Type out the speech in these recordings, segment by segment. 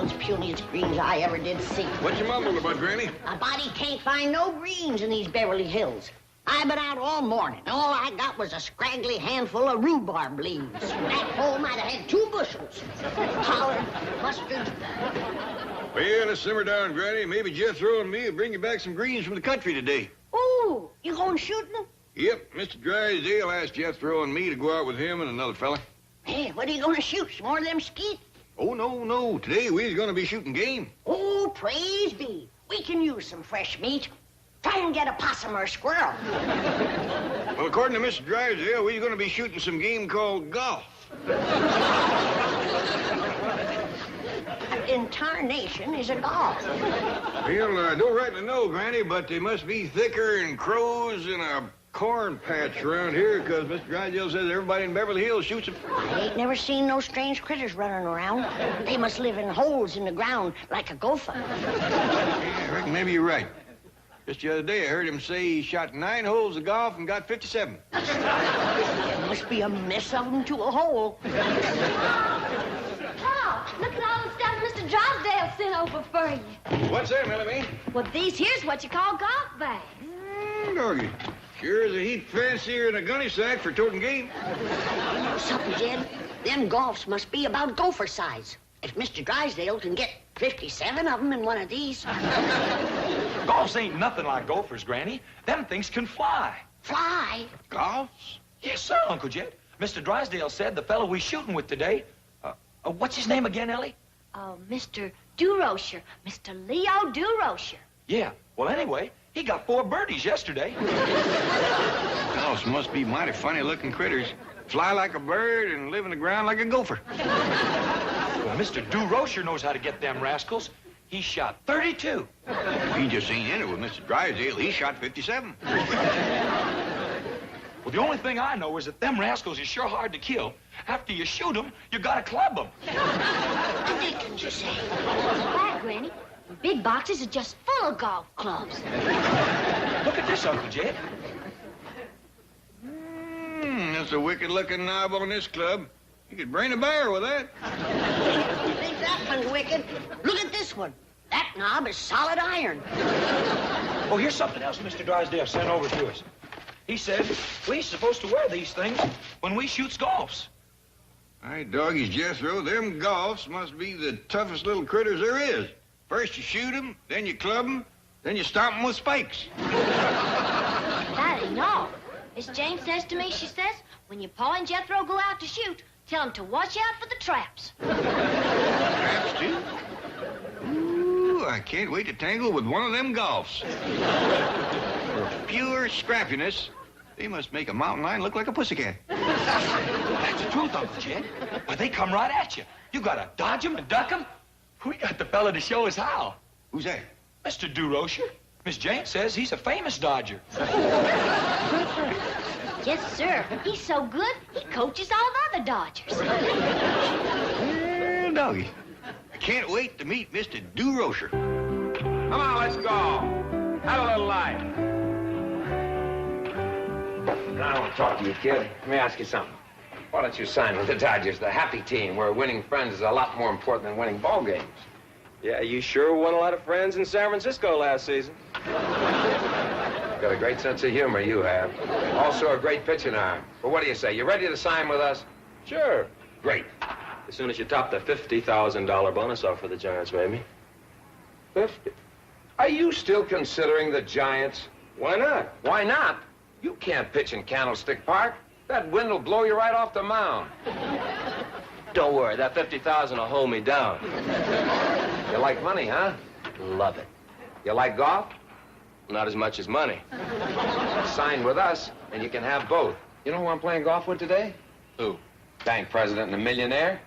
those puniest greens I ever did see. What you mumbling about, Granny? My body can't find no greens in these Beverly Hills. I've been out all morning. All I got was a scraggly handful of rhubarb leaves. That hole might have had 2 bushels. Collard, mustard. Well, let's simmer down, Granny. Maybe Jethro and me will bring you back some greens from the country today. Ooh, you going shooting? Yep, Mr. Drysdale asked Jethro and me to go out with him and another fella. Hey, what are you going to shoot? Some more of them skeet? Oh, no. Today we're going to be shooting game. Oh, praise be. We can use some fresh meat. Try and get a possum or a squirrel. Well, according to Mr. Drysdale, we're going to be shooting some game called golf. What in tarnation is a golf? Well, I don't rightly know, Granny, but they must be thicker than crows in a corn patch around here, because Mr. Drysdale says everybody in Beverly Hills shoots them. I ain't never seen no strange critters running around. They must live in holes in the ground like a gopher. Yeah, I reckon maybe you're right. Just the other day, I heard him say he shot 9 holes of golf and got 57. There must be a mess of them to a hole. Paul, look at all the stuff Mr. Drysdale sent over for you. What's that, Melanie? Well, these here's what you call golf bags. Doggy. Sure is a heap fancier than a gunny sack for toting game. You know something, Jed? Them golfs must be about gopher size. If Mr. Drysdale can get 57 of them in one of these. Golfs ain't nothing like gophers, Granny. Them things can fly. Fly? Golfs? Yes, sir, Uncle Jed. Mr. Drysdale said the fellow we're shooting with today, what's his name again, Ellie? Mr. Durocher. Mr. Leo Durocher. Yeah, well, anyway, he got 4 birdies yesterday. Golfs must be mighty funny-looking critters. Fly like a bird and live in the ground like a gopher. Well, Mr. Durocher knows how to get them rascals. He shot 32. He just ain't in it with Mr. Drysdale. He shot 57. Well, the only thing I know is that them rascals is sure hard to kill. After you shoot them, you gotta club them. The dickens, you say? Why, Granny? The big boxes are just full of golf clubs. Look at this, Uncle Jed. That's a wicked-looking knob on this club. You could brain a bear with that. You think that one's wicked? Look at this one. That knob is solid iron. Oh, here's something else Mr. Drysdale sent over to us. He said we're supposed to wear these things when we shoots golfs. Hey, doggies, Jethro, them golfs must be the toughest little critters there is. First you shoot them, then you club them, then you stomp them with spikes. That ain't all. Miss Jane says to me, she says, when your Pa and Jethro go out to shoot, tell them to watch out for the traps. Traps, too? Ooh, I can't wait to tangle with one of them golfs. For pure scrappiness, they must make a mountain lion look like a pussycat. That's the truth, Uncle Jed. Why, they come right at you. You gotta dodge them and duck them. We got the fella to show us how. Who's that? Mr. Durocher. Miss Jane says he's a famous dodger. Yes, sir. He's so good, he coaches all the other dodgers. Well, doggy, I can't wait to meet Mr. Durocher. Come on, let's go. Have a little life. I want to talk to you, kid. Let me ask you something. Why don't you sign with the Dodgers, the happy team, where winning friends is a lot more important than winning ball games? Yeah, you sure won a lot of friends in San Francisco last season. Got a great sense of humor, you have. Also a great pitching arm. But what do you say? You ready to sign with us? Sure. Great. As soon as you top the $50,000 bonus offer the Giants made me. 50. Are you still considering the Giants? Why not? Why not? You can't pitch in Candlestick Park. That wind will blow you right off the mound. Don't worry, that $50,000 will hold me down. You like money, huh? Love it. You like golf? Not as much as money. Sign with us, and you can have both. You know who I'm playing golf with today? Who? Bank president and a millionaire.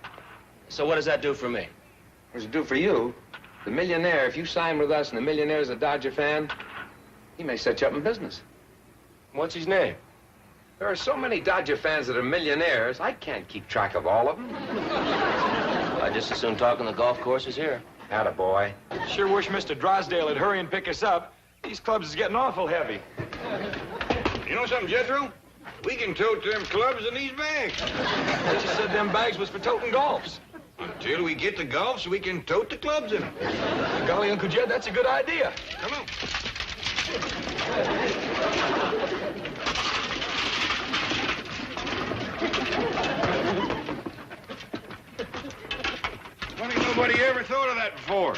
So what does that do for me? What does it do for you? The millionaire, if you sign with us and the millionaire's a Dodger fan, he may set you up in business. What's his name? There are so many Dodger fans that are millionaires, I can't keep track of all of them. I just as soon talk on the golf courses here. Attaboy. Sure wish Mr. Drysdale would hurry and pick us up. These clubs is getting awful heavy. You know something, Jethro? We can tote them clubs in these bags. They just said them bags was for toting golfs. Until we get the golf so we can tote the clubs in them. Golly, Uncle Jed, that's a good idea. Come on. Funny nobody ever thought of that before.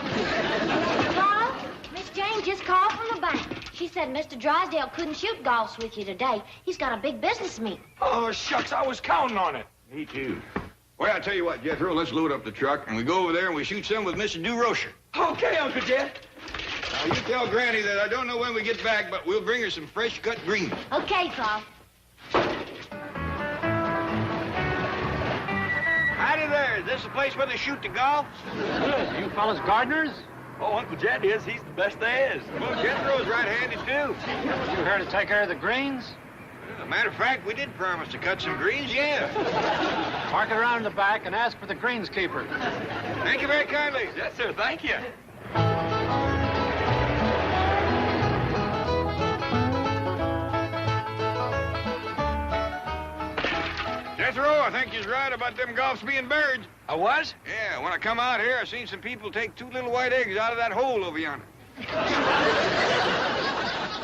Paul, Miss Jane just called from the bank. She said Mr. Drysdale couldn't shoot golfs with you today. He's got a big business meeting. Oh, shucks, I was counting on it. Me too. Well, I'll tell you what, Jethro, let's load up the truck and we go over there and we shoot some with Mr. DeRocher. Okay, Uncle Jed. Now, you tell Granny that I don't know when we get back, but we'll bring her some fresh cut greens. Okay, Paul. Howdy there. Is this the place where they shoot the golf? Good. You fellas gardeners? Oh, Uncle Jed is. He's the best there is. Well, Jethro's right-handed, too. You here to take care of the greens? As a matter of fact, we did promise to cut some greens, yeah. Park it around in the back and ask for the greenskeeper. Thank you very kindly. Yes, sir. Thank you. Jethro, I think you're right about them golfs being birds. I was? Yeah, when I come out here, I seen some people take 2 little white eggs out of that hole over yonder.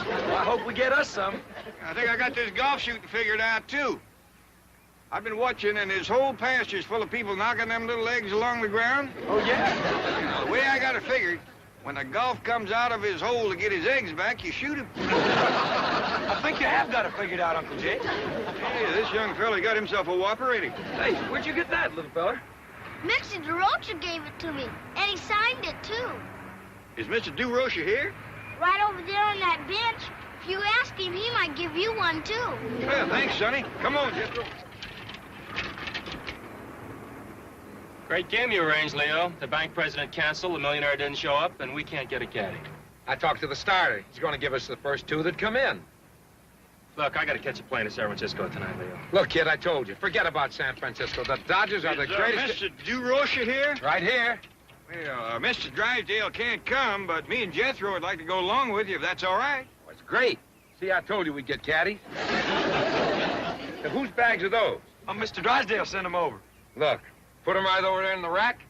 Well, I hope we get us some. I think I got this golf shooting figured out, too. I've been watching, and this whole pasture's full of people knocking them little eggs along the ground. Oh, yeah? Now, the way I got it figured, when a golf comes out of his hole to get his eggs back, you shoot him. I think you have got it figured out, Uncle Jed. Hey, this young fella got himself a whopper, ain't he? Hey, where'd you get that, little fella? Mr. DeRocher gave it to me, and he signed it, too. Is Mr. DeRocher here? Right over there on that bench. If you ask him, he might give you one, too. Well, thanks, Sonny. Come on, Jethro. Great game you arranged, Leo. The bank president canceled, the millionaire didn't show up, and we can't get a caddy. I talked to the starter. He's going to give us the first 2 that come in. Look, I got to catch a plane to San Francisco tonight, Leo. Look, kid, I told you. Forget about San Francisco. The Dodgers are the greatest... Mr. DeRocher here? Right here. Well, Mr. Drysdale can't come, but me and Jethro would like to go along with you, if that's all right. Oh, it's great. See, I told you we'd get caddies. Now, whose bags are those? Oh, Mr. Drysdale sent them over. Look, put them right over there in the rack.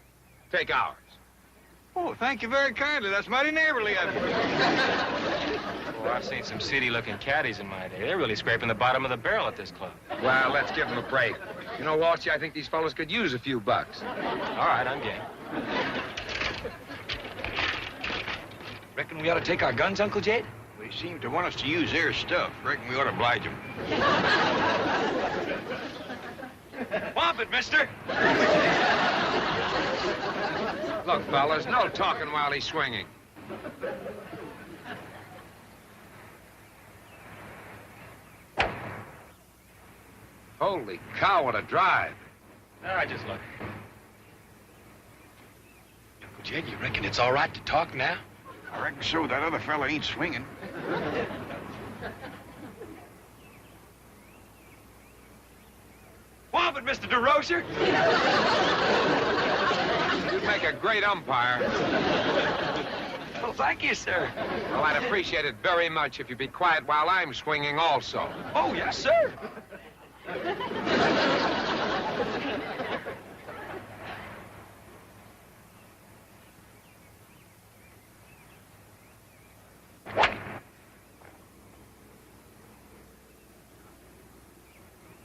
Take ours. Oh, thank you very kindly. That's mighty neighborly of you. Well, I've seen some seedy-looking caddies in my day. They're really scraping the bottom of the barrel at this club. Well, let's give them a break. You know, Walshy, I think these fellas could use a few bucks. All right, I'm game. Reckon we ought to take our guns, Uncle Jed? They seem to want us to use their stuff. Reckon we ought to oblige them. Whomp it, mister. Look, fellas, no talking while he's swinging. Holy cow, what a drive. All right, just look. Uncle Jed, you reckon it's all right to talk now? I reckon so. That other fella ain't swinging. Whomp it, Mr. DeRocher. You'd make a great umpire. Well, thank you, sir. Well, I'd appreciate it very much if you'd be quiet while I'm swinging also. Oh, yes, sir.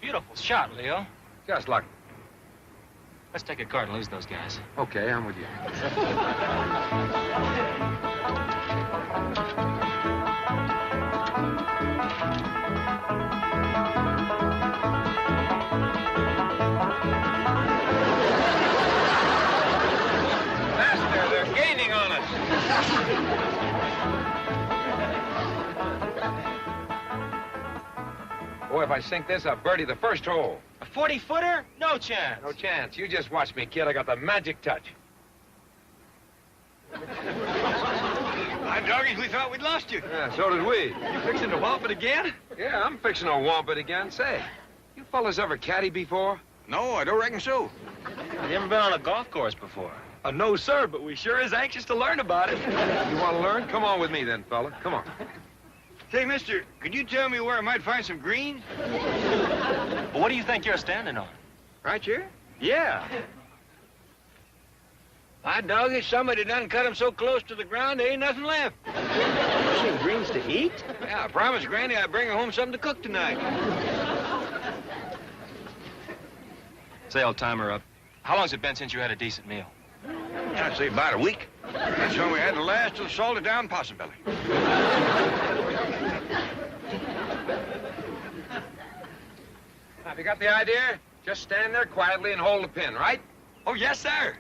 Beautiful shot, Leo. Just luck. Let's take a cart and lose those guys. Okay, I'm with you. Master, they're gaining on us. Boy, if I sink this, I'll birdie the first hole. A 40-footer? No chance. No chance. You just watch me, kid. I got the magic touch. My doggies, we thought we'd lost you. Yeah, so did we. You fixing to whomp it again? Yeah, I'm fixing to whomp it again. Say, you fellas ever caddy before? No, I don't reckon so. Have you ever been on a golf course before? No, sir, but we sure is anxious to learn about it. You want to learn? Come on with me then, fella. Come on. Say, mister, could you tell me where I might find some greens? Well, what do you think you're standing on? Right here? Yeah. I dog it. Somebody done cut them so close to the ground, there ain't nothing left. Some greens to eat? Yeah, I promised Granny I'd bring her home something to cook tonight. Say, old timer up. How long's it been since you had a decent meal? I'd say about a week. That's when we had the last of the salted down possum belly. Have you got the idea? Just stand there quietly and hold the pin, right? Oh, yes, sir.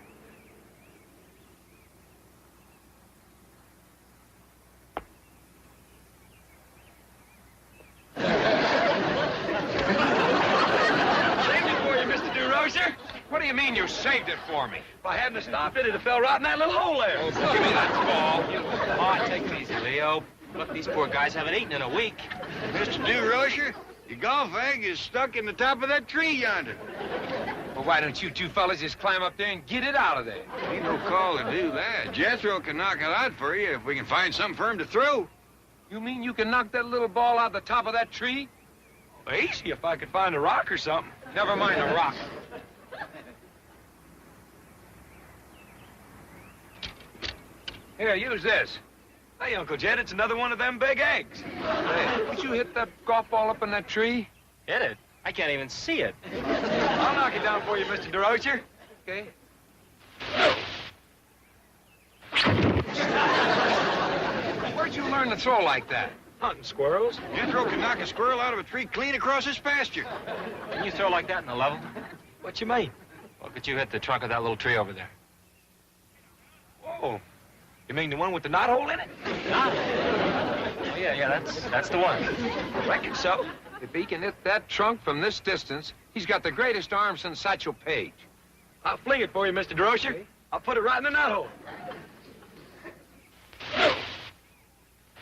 What do you mean you saved it for me? If I hadn't have stopped it, it'd have fell right in that little hole there. Oh, give me that ball. Come on, take it easy, Leo. Look, these poor guys haven't eaten in a week. Mr. DeRocher, your golf egg is stuck in the top of that tree yonder. Well, why don't you two fellas just climb up there and get it out of there? Ain't no call to do that. Jethro can knock it out for you if we can find something for him to throw. You mean you can knock that little ball out the top of that tree? Well, easy if I could find a rock or something. Never mind a rock. Here, use this. Hey, Uncle Jed, it's another one of them big eggs. Hey, did you hit that golf ball up in that tree? Hit it? I can't even see it. I'll knock it down for you, Mr. DeRocher. Okay. Where'd you learn to throw like that? Hunting squirrels. Jethro can knock a squirrel out of a tree clean across his pasture. Can you throw like that in the level? What you mean? Well, could you hit the trunk of that little tree over there? Whoa. You mean the one with the knot hole in it? Knot? Oh, yeah, that's the one. I reckon so. If he can hit that trunk from this distance, he's got the greatest arm since Satchel Paige. I'll fling it for you, Mr. DeRocher. Okay. I'll put it right in the knot hole.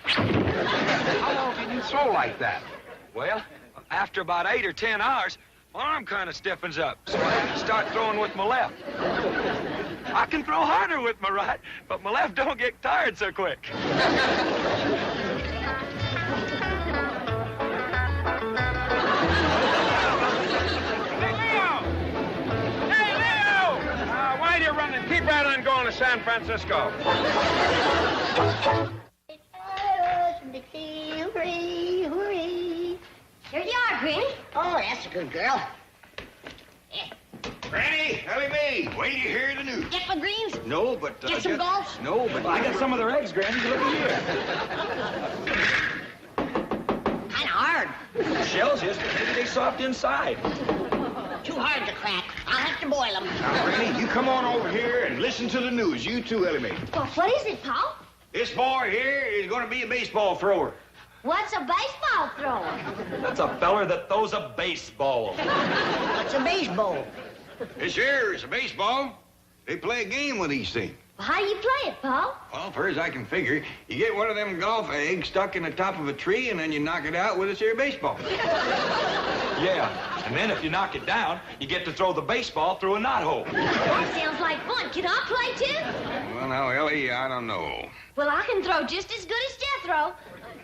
How long can you throw like that? Well, after about 8 or 10 hours, my arm kind of stiffens up, so I have to start throwing with my left. I can throw harder with my right, but my left don't get tired so quick. Why do you run and keep right on going to San Francisco? Here you are, Granny. Oh, that's a good girl. Granny, Ellie Mae, wait till you hear the news. Get my greens? No, but... Get some golfs? No, but... Well, I got some of their eggs, Granny. Look at here. Kind of hard. The shells is, but maybe they soft inside. Too hard to crack. I'll have to boil them. Now, Granny, you come on over here and listen to the news. You too, Ellie Mae. Well, what is it, Pa? This boy here is going to be a baseball thrower. What's a baseball thrower? That's a feller that throws a baseball. What's a baseball? This here is a baseball. They play a game with these things. Well, how do you play it, Pa? Well, far as I can figure, you get one of them golf eggs stuck in the top of a tree, and then you knock it out with this here baseball. Yeah, and then if you knock it down, you get to throw the baseball through a knot hole. That sounds like fun. Can I play, too? Well, now, Ellie, I don't know. Well, I can throw just as good as Jethro.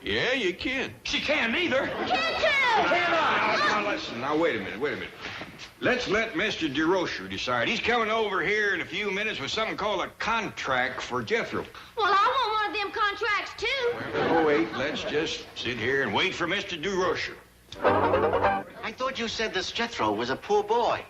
Yeah, you can. She can't either. Can too! Now, listen. Now, wait a minute. Let's let Mr. DeRocher decide. He's coming over here in a few minutes with something called a contract for Jethro. Well, I want one of them contracts, too. Oh, wait. Let's just sit here and wait for Mr. DeRocher. I thought you said this Jethro was a poor boy.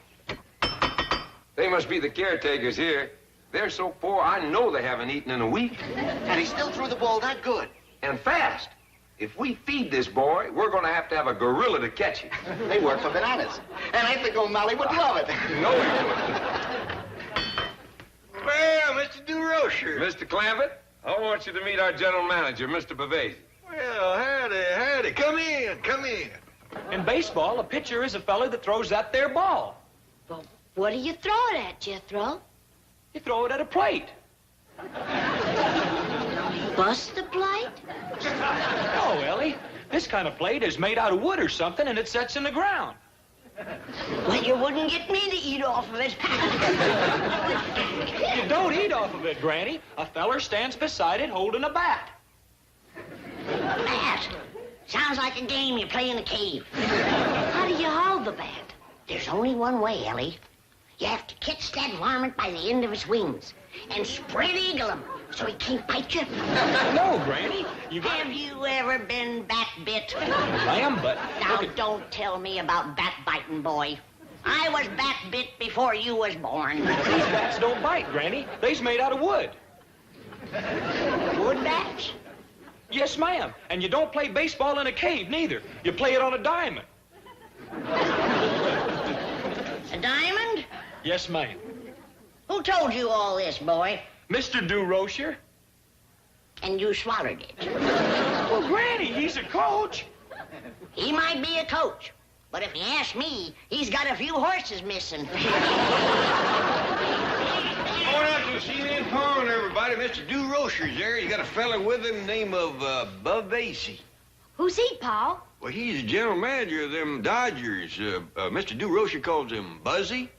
They must be the caretakers here. They're so poor, I know they haven't eaten in a week. And he still threw the ball that good. And fast. If we feed this boy, we're going to have a gorilla to catch him. They work for bananas. And I think old Molly would love it. No, he wouldn't. Well, Mr. DeRocher. Mr. Clampett, I want you to meet our general manager, Mr. Bavasi. Well, howdy. Come in. In baseball, a pitcher is a fella that throws that there ball. Well, what do you throw it at, Jethro? You throw it at a plate. Bust the plate? No, Ellie. This kind of plate is made out of wood or something, and it sets in the ground. Well, you wouldn't get me to eat off of it. You don't eat off of it, Granny. A feller stands beside it holding a bat. Bat? Sounds like a game you play in a cave. How do you hold the bat? There's only one way, Ellie. You have to catch that varmint by the end of its wings and spread eagle him so he can't bite you. No, Granny. Have you ever been bat bit? I am, but... Now, don't tell me about bat biting, boy. I was bat bit before you was born. These bats don't bite, Granny. They's made out of wood. Wood bats? Yes, ma'am. And you don't play baseball in a cave, neither. You play it on a diamond. A diamond? Yes, ma'am. Who told you all this, boy? Mr. DeRocher. And you swallowed it. Well, Granny, he's a coach. He might be a coach, but if you ask me, he's got a few horses missing. Going out to see that pond, everybody. Mr. DeRocher's there. He's got a fella with him named Bavasi. Who's he, Pa? Well, he's the general manager of them Dodgers. Mr. DeRocher calls him Buzzy.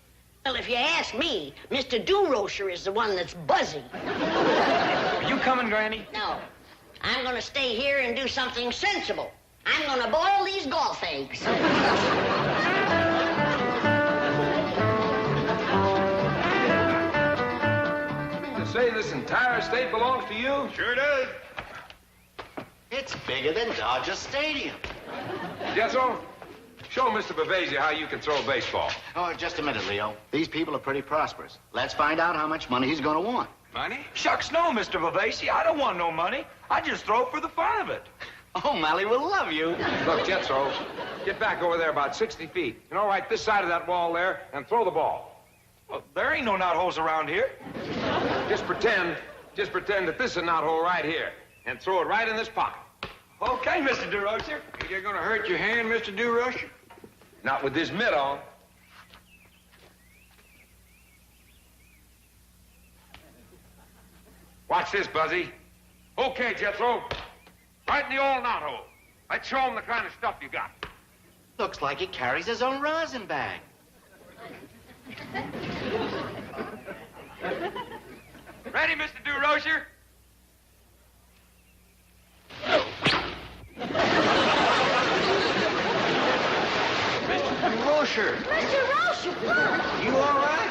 Well, if you ask me, Mr. DeRocher is the one that's buzzy. Are you coming, Granny? No. I'm going to stay here and do something sensible. I'm going to boil these golf eggs. To say this entire estate belongs to you? Sure does. It's bigger than Dodger Stadium. Jethro, show Mr. Bavasi how you can throw a baseball. Oh, just a minute, Leo. These people are pretty prosperous. Let's find out how much money he's going to want. Money? Shucks, no, Mr. Bavasi. I don't want no money. I just throw for the fun of it. Oh, Mally will love you. Look, Jethro, get back over there about 60 feet. You know, right this side of that wall there, and throw the ball. Well, there ain't no knotholes around here. Just pretend that this is a knothole right here, and throw it right in this pocket. Okay, Mr. DeRocher. You're going to hurt your hand, Mr. DeRocher? Not with this mitt on. Watch this, Buzzy. Okay, Jethro. Right in the old knothole. Let's show him the kind of stuff you got. Looks like he carries his own rosin bag. Ready, Mr. DeRocher? DeRocher. Mr. Rocher, You all right?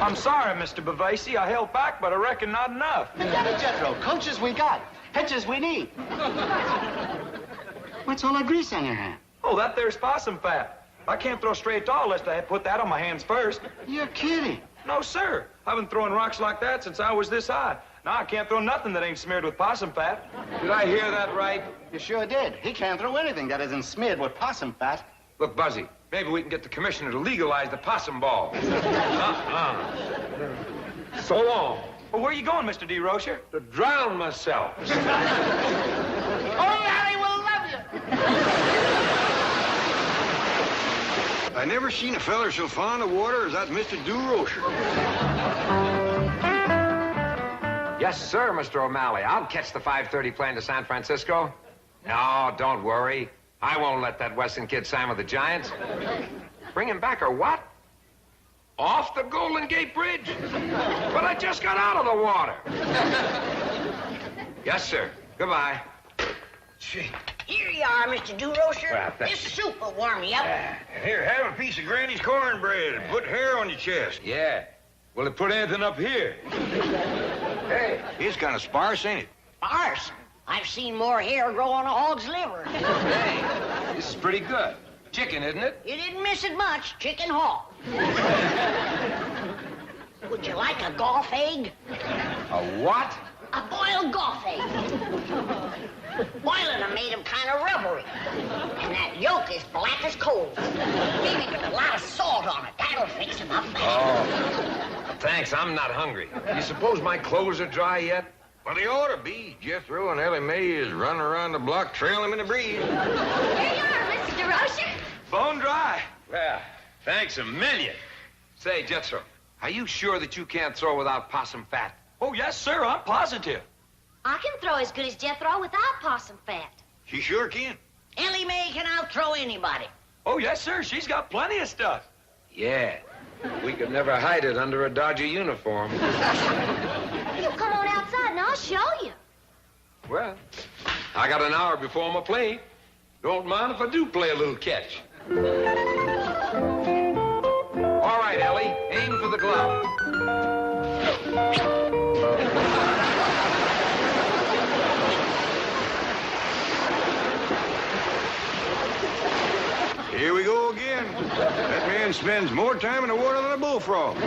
I'm sorry, Mr. Bavasi. I held back, but I reckon not enough. Jethro, coaches we got. Pitches we need. What's all that grease on your hand? Oh, that there's possum fat. I can't throw straight tall unless I put that on my hands first. You're kidding. No, sir. I've been throwing rocks like that since I was this high. Now I can't throw nothing that ain't smeared with possum fat. Did I hear that right? You sure did. He can't throw anything that isn't smeared with possum fat. Look, Buzzy, maybe we can get the commissioner to legalize the possum ball. So long. Well, where are you going, Mr. DeRocher? To drown myself. Oh, Mally will love you. I never seen a feller so fond of water as that Mr. DeRocher. Yes, sir, Mr. O'Malley. I'll catch the 5:30 plane to San Francisco. No, don't worry. I won't let that Weston kid sign with the Giants. Bring him back or what? Off the Golden Gate Bridge? But I just got out of the water. Yes, sir. Goodbye. Gee. Here you are, Mr. DeRocher. Well, thank This soup will warm you up. Here, have a piece of Granny's cornbread and put hair on your chest. Yeah. Will it put anything up here? Hey. It's kind of sparse, ain't it? Sparse. I've seen more hair grow on a hog's liver. Hey, this is pretty good. Chicken, isn't it? You didn't miss it much. Chicken hog. Would you like a golf egg? A what? A boiled golf egg. Boiling them made them kind of rubbery. And that yolk is black as coal. Maybe put a lot of salt on it. That'll fix them up fast. Oh, thanks. I'm not hungry. You suppose my clothes are dry yet? Well, they ought to be. Jethro and Ellie Mae is running around the block trailing them in the breeze. here you are, Mr. DeRocher. Bone dry. Well, thanks a million. Say, Jethro, are you sure that you can't throw without possum fat? Oh, yes, sir. I'm positive. I can throw as good as Jethro without possum fat. She sure can. Ellie Mae can outthrow anybody. Oh, yes, sir. She's got plenty of stuff. Yeah. We could never hide it under a Dodger uniform. You come on outside and I'll show you. Well, I got an hour before my play. Don't mind if I do play a little catch. All right, Ellie, aim for the glove. Here we go again. That man spends more time in the water than a bullfrog.